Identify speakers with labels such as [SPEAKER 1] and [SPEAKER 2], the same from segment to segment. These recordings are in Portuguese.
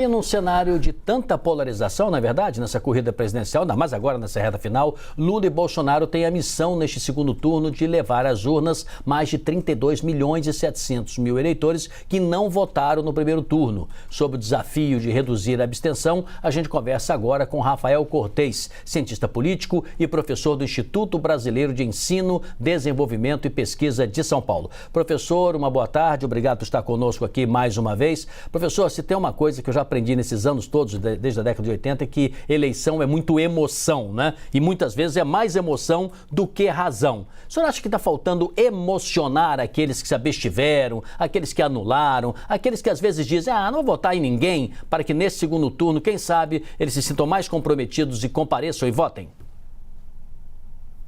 [SPEAKER 1] E num cenário de tanta polarização, na verdade, nessa corrida presidencial, ainda mais agora nessa reta final, Lula e Bolsonaro têm a missão neste segundo turno de levar às urnas mais de 32 milhões e 700 mil eleitores que não votaram no primeiro turno. Sobre o desafio de reduzir a abstenção, a gente conversa agora com Rafael Cortez, cientista político e professor do Instituto Brasileiro de Ensino, Desenvolvimento e Pesquisa de São Paulo. Professor, uma boa tarde, obrigado por estar conosco aqui mais uma vez. Professor, se tem uma coisa que eu já aprendi nesses anos todos, desde a década de 80, que eleição é muito emoção, né? E muitas vezes é mais emoção do que razão. O senhor acha que está faltando emocionar aqueles que se abstiveram, aqueles que anularam, aqueles que às vezes dizem, não vou votar em ninguém, para que nesse segundo turno, quem sabe, eles se sintam mais comprometidos e compareçam e votem?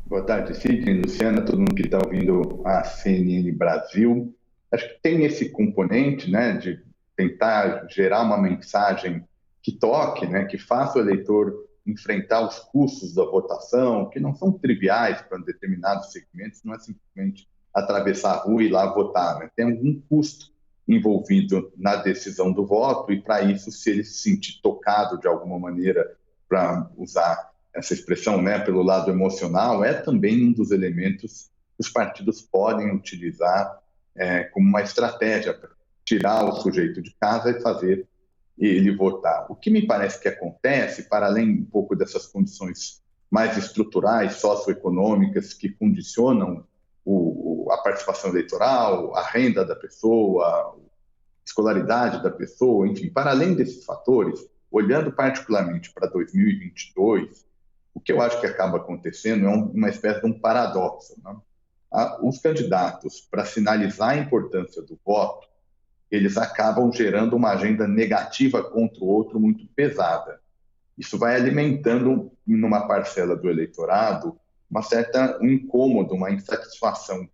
[SPEAKER 2] Boa tarde, Sidney, Luciana, todo mundo que está ouvindo a CNN Brasil. Acho que tem esse componente, né, de tentar gerar uma mensagem que toque, né, que faça o eleitor enfrentar os custos da votação, que não são triviais para determinados segmentos, não é simplesmente atravessar a rua e ir lá votar, né? Tem algum custo envolvido na decisão do voto e, para isso, se ele se sentir tocado de alguma maneira, para usar essa expressão, né, pelo lado emocional, é também um dos elementos que os partidos podem utilizar como uma estratégia para tirar o sujeito de casa e fazer ele votar. O que me parece que acontece, para além um pouco dessas condições mais estruturais, socioeconômicas, que condicionam a participação eleitoral, a renda da pessoa, a escolaridade da pessoa, enfim, para além desses fatores, olhando particularmente para 2022, o que eu acho que acaba acontecendo é uma espécie de um paradoxo, né? Os candidatos, para sinalizar a importância do voto, eles acabam gerando uma agenda negativa contra o outro muito pesada. Isso vai alimentando, numa parcela do eleitorado, um incômodo, uma insatisfação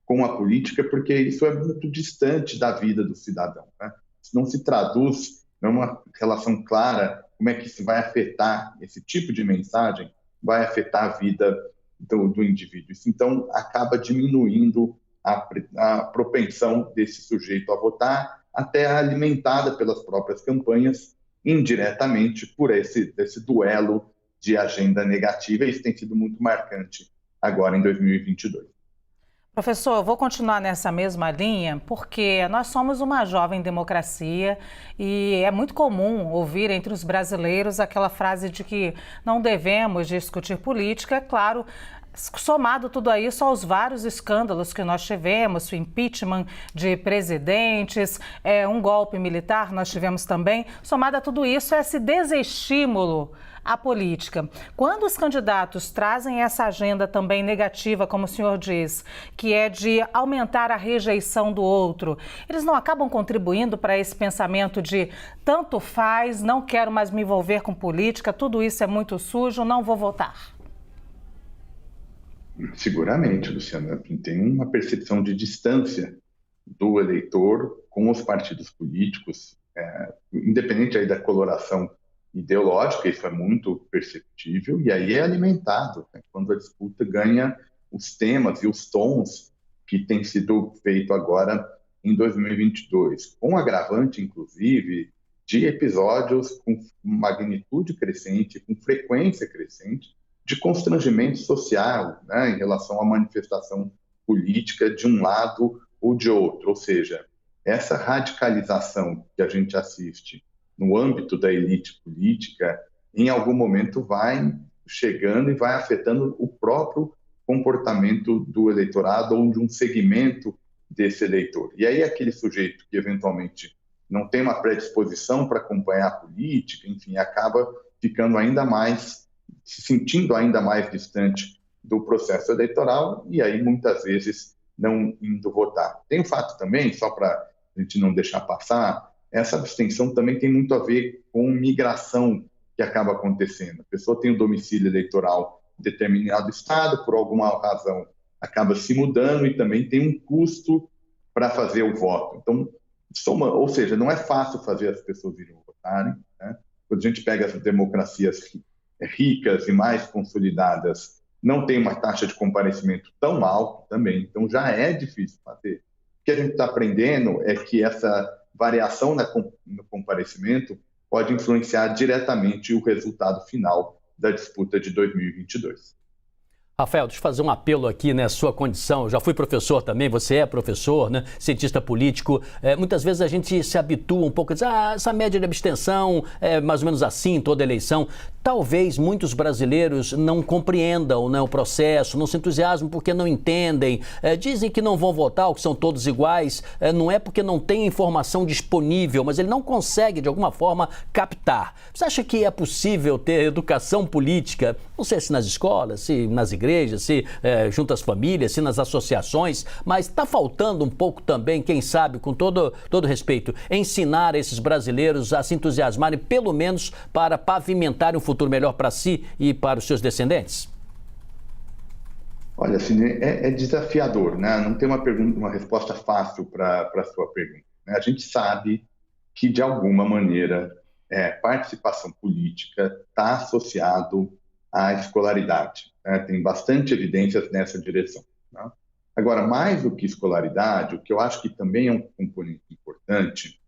[SPEAKER 2] com a política, porque isso é muito distante da vida do cidadão, né? Isso não se traduz numa relação clara como é que isso vai afetar, esse tipo de mensagem vai afetar a vida do indivíduo. Isso, então, acaba diminuindo a propensão desse sujeito a votar, até alimentada pelas próprias campanhas, indiretamente por esse duelo de agenda negativa. Isso tem sido muito marcante agora em 2022.
[SPEAKER 3] Professor, eu vou continuar nessa mesma linha, porque nós somos uma jovem democracia e é muito comum ouvir entre os brasileiros aquela frase de que não devemos discutir política, é claro. Somado tudo isso aos vários escândalos que nós tivemos, o impeachment de presidentes, um golpe militar nós tivemos também, somado a tudo isso, esse desestímulo à política. Quando os candidatos trazem essa agenda também negativa, como o senhor diz, que é de aumentar a rejeição do outro, eles não acabam contribuindo para esse pensamento de tanto faz, não quero mais me envolver com política, tudo isso é muito sujo, não vou votar?
[SPEAKER 2] Seguramente, Luciana, tem uma percepção de distância do eleitor com os partidos políticos, independente aí da coloração ideológica, isso é muito perceptível, e aí é alimentado, né, quando a disputa ganha os temas e os tons que tem sido feito agora em 2022, com agravante, inclusive, de episódios com magnitude crescente, com frequência crescente, de constrangimento social, né, em relação à manifestação política de um lado ou de outro. Ou seja, essa radicalização que a gente assiste no âmbito da elite política, em algum momento vai chegando e vai afetando o próprio comportamento do eleitorado ou de um segmento desse eleitor. E aí aquele sujeito que eventualmente não tem uma predisposição para acompanhar a política, enfim, acaba ficando se sentindo ainda mais distante do processo eleitoral e aí muitas vezes não indo votar. Tem um fato também, só para a gente não deixar passar, essa abstenção também tem muito a ver com migração que acaba acontecendo. A pessoa tem o domicílio eleitoral em determinado estado, por alguma razão acaba se mudando e também tem um custo para fazer o voto. Então, ou seja, não é fácil fazer as pessoas irem votarem, né? Quando a gente pega as democracias ricas e mais consolidadas, não tem uma taxa de comparecimento tão alta também, então já é difícil fazer. O que a gente está aprendendo é que essa variação no comparecimento pode influenciar diretamente o resultado final da disputa de 2022.
[SPEAKER 1] Rafael, deixa eu fazer um apelo aqui, né? Sua condição, eu já fui professor também, você é professor, né? Cientista político. Muitas vezes a gente se habitua um pouco a dizer, essa média de abstenção é mais ou menos assim, toda eleição. Talvez muitos brasileiros não compreendam, né, o processo, não se entusiasmam porque não entendem, dizem que não vão votar, ou que são todos iguais. Não é porque não tem informação disponível, mas ele não consegue, de alguma forma, captar. Você acha que é possível ter educação política, não sei se nas escolas, se nas igrejas, se junto às famílias, se nas associações, mas está faltando um pouco também, quem sabe, com todo respeito, ensinar esses brasileiros a se entusiasmarem, pelo menos para pavimentarem um futuro melhor para si e para os seus descendentes?
[SPEAKER 2] Olha, assim, é desafiador, né? Não tem uma resposta fácil para a sua pergunta, né? A gente sabe que, de alguma maneira, participação política está associado à escolaridade, né? Tem bastante evidências nessa direção, né? Agora, mais do que escolaridade, o que eu acho que também é um componente importante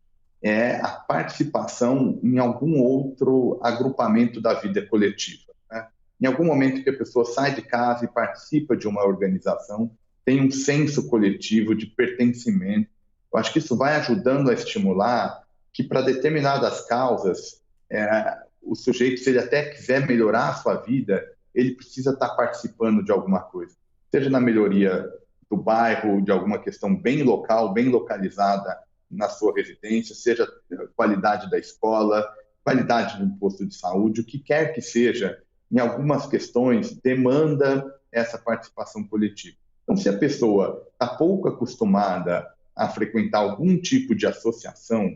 [SPEAKER 2] é a participação em algum outro agrupamento da vida coletiva, né? Em algum momento que a pessoa sai de casa e participa de uma organização, tem um senso coletivo de pertencimento. Eu acho que isso vai ajudando a estimular que, para determinadas causas, o sujeito, se ele até quiser melhorar a sua vida, ele precisa estar participando de alguma coisa, seja na melhoria do bairro, de alguma questão bem local, bem localizada na sua residência, seja a qualidade da escola, qualidade do posto de saúde, o que quer que seja, em algumas questões, demanda essa participação coletiva. Então, se a pessoa está pouco acostumada a frequentar algum tipo de associação,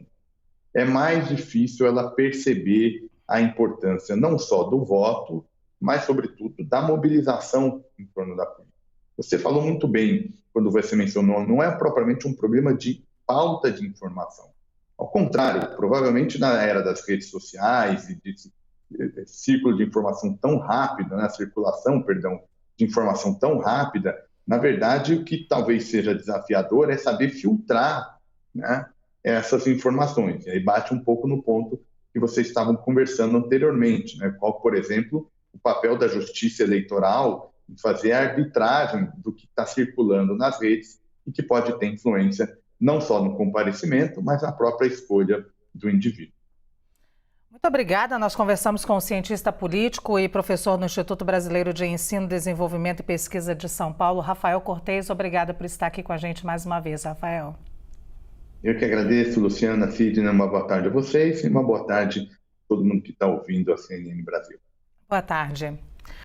[SPEAKER 2] é mais difícil ela perceber a importância não só do voto, mas, sobretudo, da mobilização em torno da política. Você falou muito bem, quando você mencionou, não é propriamente um problema de falta de informação. Ao contrário, provavelmente na era das redes sociais e de círculo de informação tão rápida, né, circulação, perdão, de informação tão rápida, na verdade, o que talvez seja desafiador é saber filtrar, né, essas informações. E aí bate um pouco no ponto que vocês estavam conversando anteriormente, né? Qual, por exemplo, o papel da justiça eleitoral em fazer a arbitragem do que está circulando nas redes e que pode ter influência não só no comparecimento, mas na própria escolha do indivíduo.
[SPEAKER 3] Muito obrigada. Nós conversamos com o cientista político e professor no Instituto Brasileiro de Ensino, Desenvolvimento e Pesquisa de São Paulo, Rafael Cortez. Obrigada por estar aqui com a gente mais uma vez, Rafael.
[SPEAKER 2] Eu que agradeço, Luciana, Sidney, uma boa tarde a vocês e uma boa tarde a todo mundo que está ouvindo a CNN Brasil.
[SPEAKER 3] Boa tarde.